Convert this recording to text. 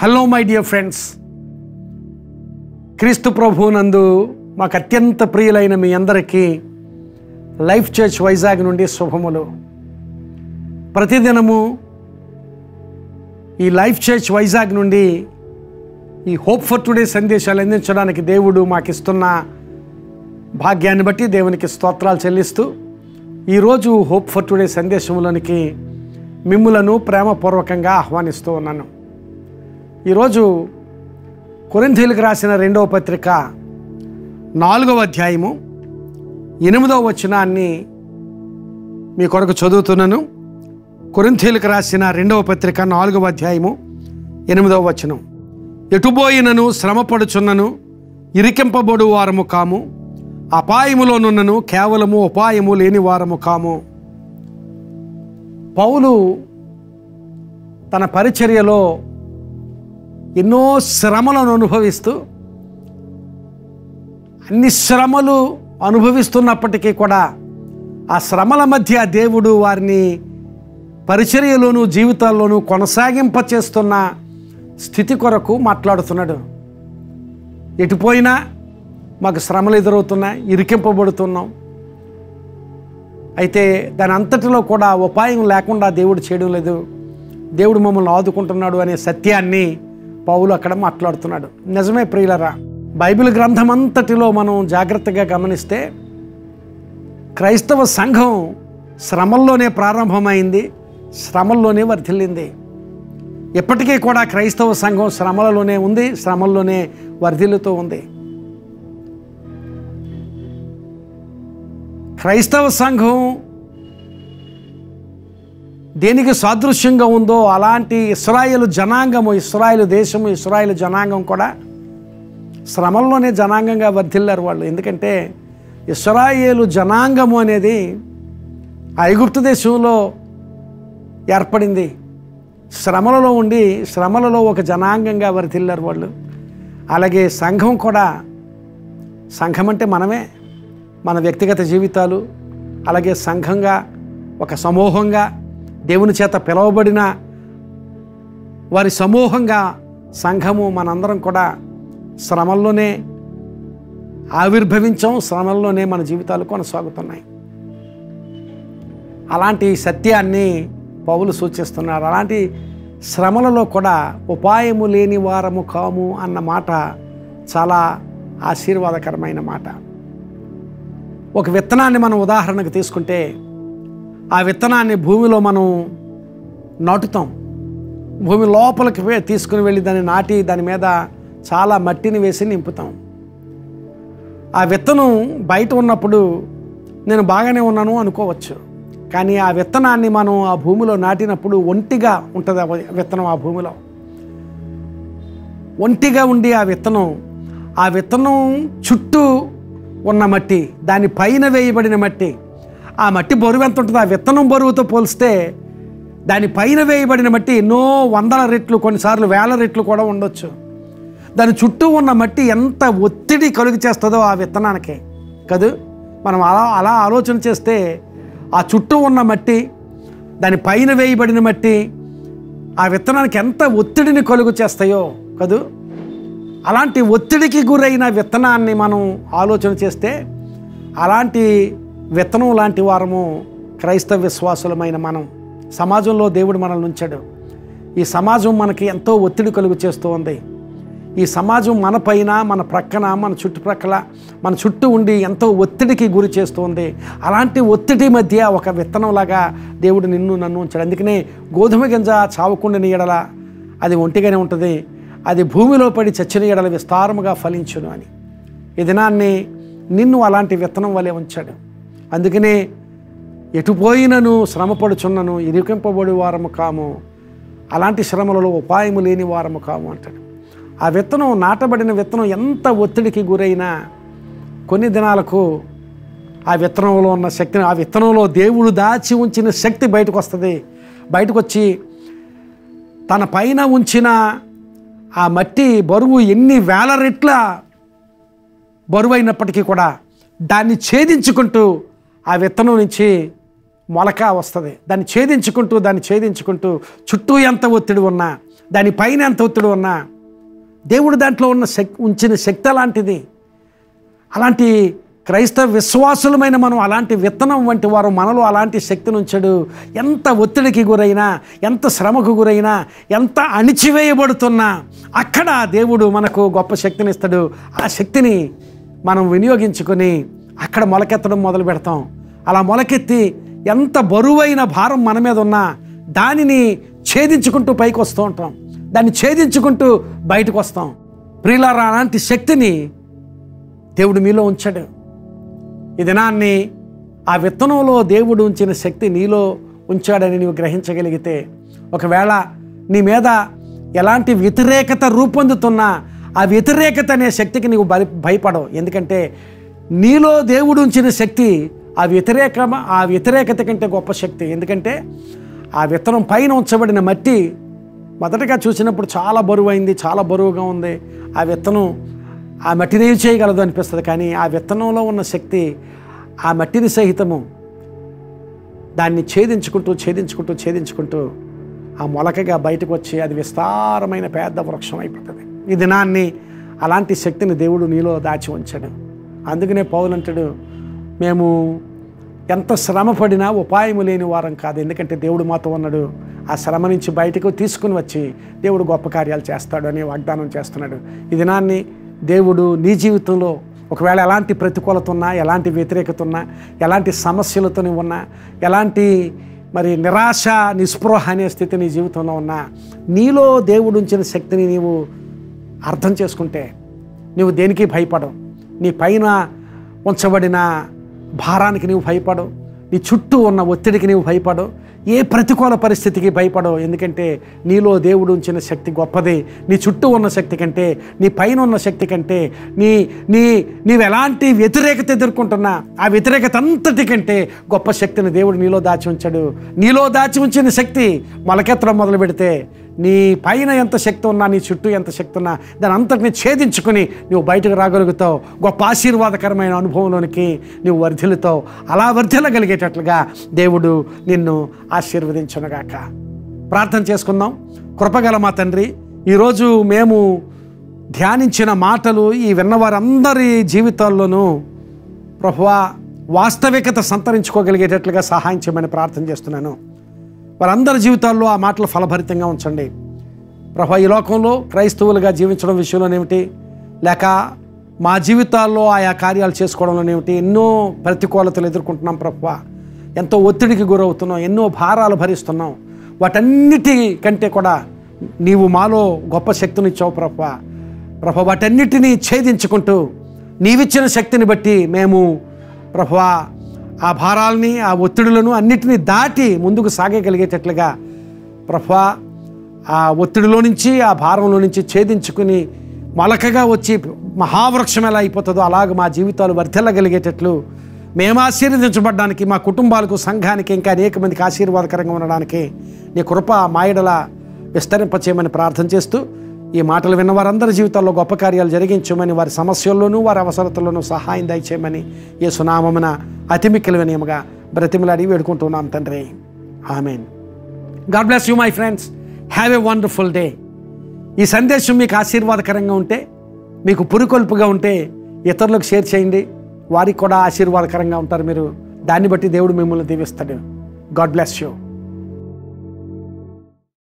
Hello my dear friends, క్రీస్తు ప్రభువునందు మాకు అత్యంత ప్రియులైన మీ అందరికీ లైఫ్ చర్చ్ వైజాగ్ నుండి శుభములు. ప్రతిదినము ఈ లైఫ్ చర్చ్ వైజాగ్ నుండి ఈ హోప్ ఫర్ టుడే సందేశాలు అందించడానికి దేవుడు మాకు ఇస్తున్న భాగ్యాన్ని బట్టి దేవునికి స్తోత్రాలు చెల్లిస్తూ ఈరోజు హోప్ ఫర్ టుడే సందేశంలోనికి మిమ్ములను ప్రేమపూర్వకంగా ఆహ్వానిస్తూ ఉన్నాను. ఈరోజు కొరింథీయులకు రాసిన 2వ పత్రిక 4వ అధ్యాయము 8వ వచనాన్ని మీ కొరకు చదువుతున్నాను. కొరింథీయులకు రాసిన 2వ పత్రిక 4వ అధ్యాయము 8వ వచనం. ఎటుబోయినను శ్రమపడుచున్నను ఇరికింపబడు వారము కాము, అపాయములోనున్నను కేవలము ఉపాయము లేని వారము కాము. పౌలు తన పరిచర్యలో ఎన్నో శ్రమలను అనుభవిస్తూ, అన్ని శ్రమలు అనుభవిస్తున్నప్పటికీ కూడా ఆ శ్రమల మధ్య దేవుడు వారిని పరిచర్యలోనూ జీవితాల్లోనూ కొనసాగింపచేస్తున్న స్థితి కొరకు మాట్లాడుతున్నాడు. ఎటుపోయినా మాకు శ్రమలు ఎదురవుతున్నాయి, ఇరికింపబడుతున్నాం. అయితే దాని అంతటిలో కూడా ఉపాయం లేకుండా దేవుడు చేయడం లేదు, దేవుడు మమ్మల్ని ఆదుకుంటున్నాడు అనే సత్యాన్ని పౌలు అక్కడ మాట్లాడుతున్నాడు. నిజమే ప్రియులరా, బైబిల్ గ్రంథం అంతటిలో మనం జాగ్రత్తగా గమనిస్తే క్రైస్తవ సంఘం శ్రమల్లోనే ప్రారంభమైంది, శ్రమల్లోనే వర్ధిల్లింది. ఎప్పటికీ కూడా క్రైస్తవ సంఘం శ్రమలలోనే ఉంది, శ్రమల్లోనే వర్ధిల్లుతూ ఉంది. క్రైస్తవ సంఘం దేనికి సాదృశ్యంగా ఉందో అలాంటి ఇశ్రాయేలు జనాంగము, ఇశ్రాయేలు దేశము, ఇశ్రాయేలు జనాంగం కూడా శ్రమల్లోనే జనాంగంగా వర్ధిల్లారు వాళ్ళు. ఎందుకంటే ఇశ్రాయేలు జనాంగము అనేది ఐగుప్తు దేశంలో ఏర్పడింది. శ్రమలలో ఉండి శ్రమలలో ఒక జనాంగంగా వర్ధిల్లారు వాళ్ళు. అలాగే సంఘం కూడా, సంఘం అంటే మనమే, మన వ్యక్తిగత జీవితాలు, అలాగే సంఘంగా ఒక సమూహంగా దేవుని చేత పిలువబడిన వారి సమూహంగా సంఘము మనందరం కూడా శ్రమల్లోనే ఆవిర్భవించాం, శ్రమల్లోనే మన జీవితాలు కొనసాగుతున్నాయి. అలాంటి సత్యాన్ని పౌలు సూచిస్తున్నారు. అలాంటి శ్రమలలో కూడా ఉపాయము లేని వారము కాము అన్న మాట చాలా ఆశీర్వాదకరమైన మాట. ఒక విత్తనాన్ని మనం ఉదాహరణకు తీసుకుంటే, ఆ విత్తనాన్ని భూమిలో మనం నాటుతాం. భూమి లోపలికి తీసుకుని వెళ్ళి దాన్ని నాటి దాని మీద చాలా మట్టిని వేసి నింపుతాం. ఆ విత్తనం బయట ఉన్నప్పుడు నేను బాగానే ఉన్నాను అనుకోవచ్చు, కానీ ఆ విత్తనాన్ని మనం ఆ భూమిలో నాటినప్పుడు ఒంటిగా ఉంటుంది ఆ విత్తనం. ఆ భూమిలో ఒంటిగా ఉండి ఆ విత్తనం చుట్టూ ఉన్న మట్టి, దాని పైన వేయబడిన మట్టి, ఆ మట్టి బరువు ఎంత ఉంటుంది? ఆ విత్తనం బరువుతో పోలిస్తే దాని పైన వేయబడిన మట్టి ఎన్నో వందల రెట్లు, కొన్నిసార్లు వేల రెట్లు కూడా ఉండొచ్చు. దాని చుట్టూ ఉన్న మట్టి ఎంత ఒత్తిడి కలుగు చేస్తుందో ఆ విత్తనానికి కదూ. మనం అలా ఆలోచన చేస్తే ఆ చుట్టూ ఉన్న మట్టి, దాని పైన వేయబడిన మట్టి ఆ విత్తనానికి ఎంత ఒత్తిడిని కలుగు చేస్తాయో కదూ. అలాంటి ఒత్తిడికి గురైన విత్తనాన్ని మనం ఆలోచన చేస్తే, అలాంటి విత్తనం లాంటి వారము క్రైస్తవ విశ్వాసులమైన మనం. సమాజంలో దేవుడు మనల్ని ఉంచాడు. ఈ సమాజం మనకి ఎంతో ఒత్తిడి కలుగు చేస్తూ ఉంది. ఈ సమాజం మన పైన, మన ప్రక్కన, మన చుట్టుప్రక్కల, మన చుట్టూ ఉండి ఎంతో ఒత్తిడికి గురి చేస్తూ ఉంది. అలాంటి ఒత్తిడి మధ్య ఒక విత్తనంలాగా దేవుడు నిన్ను నన్ను ఉంచాడు. అందుకనే గోధుమ గింజ చావకుండిన ఎడల అది ఒంటిగానే ఉంటుంది, అది భూమిలో పడి చచ్చిన ఎడల విస్తారముగా ఫలించును అని. ఈ దినాన్ని నిన్ను అలాంటి విత్తనం వలె ఉంచాడు. అందుకనే ఎటుపోయినను శ్రమపడుచున్నను ఇరికింపబడి వారము కాము, అలాంటి శ్రమలలో ఉపాయము లేని వారము కాము అంటాడు. ఆ విత్తనం, నాటబడిన విత్తనం ఎంత ఒత్తిడికి గురైనా కొన్ని దినాలకు ఆ విత్తనంలో ఉన్న శక్తిని, ఆ విత్తనంలో దేవుడు దాచి ఉంచిన శక్తి బయటకు వస్తుంది. బయటకు వచ్చి తన పైన ఉంచిన ఆ మట్టి బరువు ఎన్ని వేల రెట్ల బరువు అయినప్పటికీ కూడా దాన్ని ఛేదించుకుంటూ ఆ విత్తనం నుంచి మొలక వస్తుంది. దాన్ని ఛేదించుకుంటూ చుట్టూ ఎంత ఒత్తిడి ఉన్నా, దాని పైన ఎంత ఒత్తిడి ఉన్నా, దేవుడు దాంట్లో ఉన్న ఉంచిన శక్తి అలాంటిది. అలాంటి క్రైస్తవ విశ్వాసులమైన మనం అలాంటి విత్తనం వంటి వారు మనలో అలాంటి శక్తిని ఉంచాడు. ఎంత ఒత్తిడికి గురైనా, ఎంత శ్రమకు గురైనా, ఎంత అణిచివేయబడుతున్నా అక్కడ దేవుడు మనకు గొప్ప శక్తిని ఇస్తాడు. ఆ శక్తిని మనం వినియోగించుకొని అక్కడ మొలకెత్తడం మొదలు పెడతాం. అలా మొలకెత్తి ఎంత బరువైన భారం మన మీద ఉన్నా దానిని ఛేదించుకుంటూ పైకి వస్తూ ఉంటాం, దాన్ని ఛేదించుకుంటూ బయటకు వస్తాం. ప్రియులారా, అలాంటి శక్తిని దేవుడు మీలో ఉంచాడు. ఈ దినాన్ని ఆ విత్తనంలో దేవుడు ఉంచిన శక్తి నీలో ఉంచాడని నీవు గ్రహించగలిగితే, ఒకవేళ నీ మీద ఎలాంటి వ్యతిరేకత రూపొందుతున్నా ఆ వ్యతిరేకత అనే శక్తికి నీవు భయపడవు. ఎందుకంటే నీలో దేవుడు ఉంచిన శక్తి ఆ వ్యతిరేకత కంటే గొప్ప శక్తి. ఎందుకంటే ఆ విత్తనం పైన ఉంచబడిన మట్టి మొదటగా చూసినప్పుడు చాలా బరువైంది, చాలా బరువుగా ఉంది. ఆ విత్తనం ఆ మట్టిని ఏం చేయగలదు అనిపిస్తుంది. కానీ ఆ విత్తనంలో ఉన్న శక్తి ఆ మట్టిని సహితము దాన్ని ఛేదించుకుంటూ ఆ మొలకగా బయటకు వచ్చి అది విస్తారమైన పెద్ద వృక్షం అయిపోతుంది. ఈ దినాన్ని అలాంటి శక్తిని దేవుడు నీలో దాచి ఉంచాడు. అందుకనే పౌలు అంటాడు, మేము ఎంత శ్రమ పడినా ఉపాయము లేని వారం కాదు, ఎందుకంటే దేవుడు మాతో ఉన్నాడు. ఆ శ్రమ నుంచి బయటకు తీసుకుని వచ్చి దేవుడు గొప్ప కార్యాలు చేస్తాడు అని వాగ్దానం చేస్తున్నాడు. ఈ దినాన్ని దేవుడు నీ జీవితంలో ఒకవేళ ఎలాంటి ప్రతికూలత ఉన్నా, ఎలాంటి వ్యతిరేకత ఉన్నా, ఎలాంటి సమస్యలతో ఉన్నా, ఎలాంటి నిరాశ నిస్పృహ అనే స్థితి నీ జీవితంలో ఉన్నా, నీలో దేవుడు ఉంచిన శక్తిని నీవు అర్థం చేసుకుంటే నీవు దేనికి భయపడవు. నీ పైన ఉంచబడిన భారానికి నీవు భయపడవు, నీ చుట్టూ ఉన్న ఒత్తిడికి నీవు భయపడవు, ఏ ప్రతికూల పరిస్థితికి భయపడవు. ఎందుకంటే నీలో దేవుడు ఉంచిన శక్తి గొప్పది. నీ చుట్టూ ఉన్న శక్తి కంటే, నీ పైన ఉన్న శక్తి కంటే, నీవు ఎలాంటి వ్యతిరేకత ఎదుర్కొంటున్నా ఆ వ్యతిరేకత అంతటి కంటే గొప్ప శక్తిని దేవుడు నీలో దాచి ఉంచాడు. నీలో దాచి ఉంచిన శక్తి మొలకెత్తడం మొదలు పెడితే నీ పైన ఎంత శక్తి ఉన్నా, నీ చుట్టూ ఎంత శక్తి ఉన్నా దాని అంతటిని ఛేదించుకుని నువ్వు బయటకు రాగలుగుతావు. గొప్ప ఆశీర్వాదకరమైన అనుభవంలోనికి నువ్వు వర్ధిల్లుతావు. అలా వర్ధిల్లగలిగేటట్లుగా దేవుడు నిన్ను ఆశీర్వదించునుగాక. ప్రార్థన చేసుకుందాం. కృపగల మా తండ్రి, ఈరోజు మేము ధ్యానించిన మాటలు ఈ విన్నవారందరి జీవితాల్లోనూ ప్రభువా వాస్తవికత సంతరించుకోగలిగేటట్లుగా సహాయం చేయమని ప్రార్థన చేస్తున్నాను. వారందరి జీవితాల్లో ఆ మాటలు ఫలభరితంగా ఉంచండి ప్రభువా. ఈ లోకంలో క్రైస్తవులుగా జీవించడం విషయంలోనేమిటి, లేక మా జీవితాల్లో ఆయా కార్యాలు చేసుకోవడంలోనేమిటి ఎన్నో ప్రతికూలతలు ఎదుర్కొంటున్నాం ప్రభువా. ఎంతో ఒత్తిడికి గురవుతున్నాం, ఎన్నో భారాలు భరిస్తున్నాం. వాటన్నిటి కంటే కూడా నీవు మాలో గొప్ప శక్తినిచ్చావు ప్రభువా. వాటన్నిటినీ ఛేదించుకుంటూ నీవిచ్చిన శక్తిని బట్టి మేము ప్రభువా ఆ భారాలని, ఆ ఒత్తిడులను అన్నిటినీ దాటి ముందుకు సాగగలిగేటట్లుగా ప్రభువా ఆ ఒత్తిడిలో నుంచి, ఆ భారంలో నుంచి ఛేదించుకుని మొలకగా వచ్చి మహావృక్షం ఎలా అయిపోతుందో అలాగ మా జీవితాలు వర్ధిల్లగలిగేటట్లు మేము ఆశీర్వదించబడడానికి, మా కుటుంబాలకు, సంఘానికి, ఇంకా అనేక మందికి ఆశీర్వాదకరంగా ఉండడానికి నీ కృప మాయడల విస్తరింపచేయమని ప్రార్థన చేస్తూ ఈ మాటలు విన్న వారందరి జీవితాల్లో గొప్ప కార్యాలు జరిగించమని, వారి సమస్యల్లోనూ వారి అవసరతల్లోనూ సహాయం దయచేయమని యేసు నామమున అతి మిక్కిలి వినయముగా బ్రతిమలాడి వేడుకుంటున్నాం తండ్రి. Amen. God bless you my friends. Have a wonderful day. ఈ సందేశం మీకు ఆశీర్వాదకరంగా ఉంటే, మీకు పురికొల్పుగా ఉంటే ఇతరులకు షేర్ చేయండి. వారికి కూడా ఆశీర్వాదకరంగా ఉంటారు మీరు. దాన్ని బట్టి దేవుడు మిమ్మల్ని దీవిస్తాడు. God bless you.